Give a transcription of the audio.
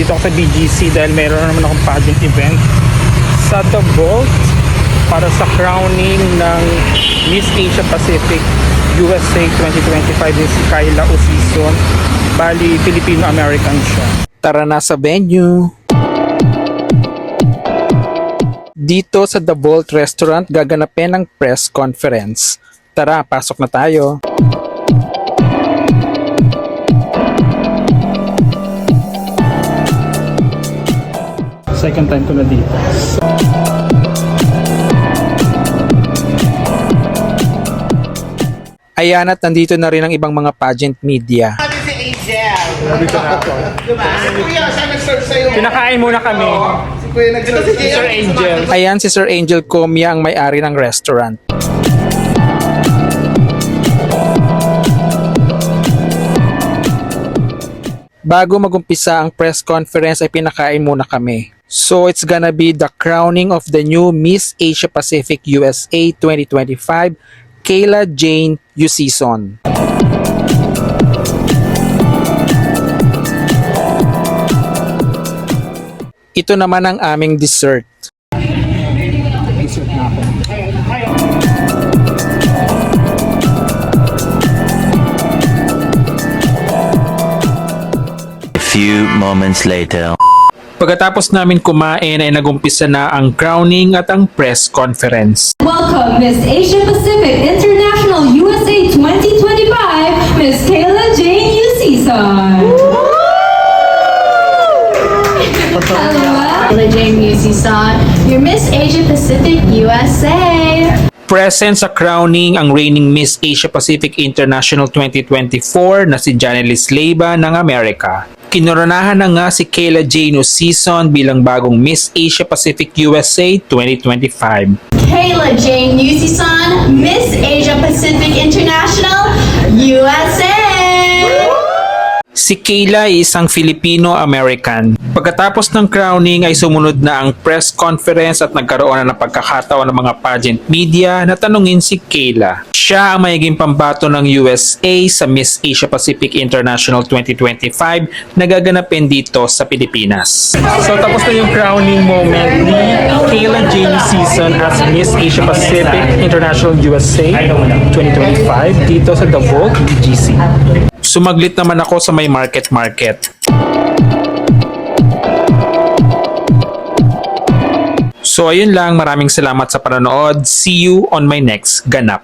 nandito ako sa BGC dahil meron naman akong pageant event sa The Vault para sa crowning ng Miss Asia Pacific USA 2025 ni si Kayla Usison. Bali, Filipino-American siya. Tara na sa venue! Dito sa The Vault Restaurant gaganapin ang press conference. Tara, pasok na tayo! Second time ko na dito. Ayan, at nandito na rin ang ibang mga pageant media. Si Angel. Nandito na ako. Diba? Si Kuya, siya nag-serve sa'yo. Pinakain muna kami. Si Kuya nag-serve Si Sir Angel. Ayan si Sir Angel Comia ang may-ari ng restaurant. Bago magumpisa ang press conference ay pinakain muna kami. So it's gonna be the crowning of the new Miss Asia Pacific USA 2025, Kayla Jane Usison. Ito naman ang aming dessert. Few moments later. Pagkatapos namin kumain ay nagumpisa na ang crowning at ang press conference. Welcome, Miss Asia Pacific International USA 2025, Miss Kayla Jane Usison. Hello, Kayla Jane Usison, your Miss Asia Pacific USA. Present sa crowning ang reigning Miss Asia Pacific International 2024 na si Janelis Leyva ng Amerika. Kinoronahan na nga si Kayla Jane Usison bilang bagong Miss Asia Pacific USA 2025. Kayla Jane Usison, Miss Asia Pacific International USA. Si Kayla ay isang Filipino-American. Pagkatapos ng crowning ay sumunod na ang press conference at nagkaroon na ng pagkakataon ng mga pageant media na tanungin si Kayla. Siya ang mayiging pambato ng USA sa Miss Asia Pacific International 2025 na gaganapin dito sa Pilipinas. So tapos na yung crowning moment ni Kayla Jane Usison as Miss Asia Pacific International USA 2025 dito sa The Vault BGC. Sumaglit naman ako sa may market. So ayun lang, maraming salamat sa panonood. See you on my next ganap.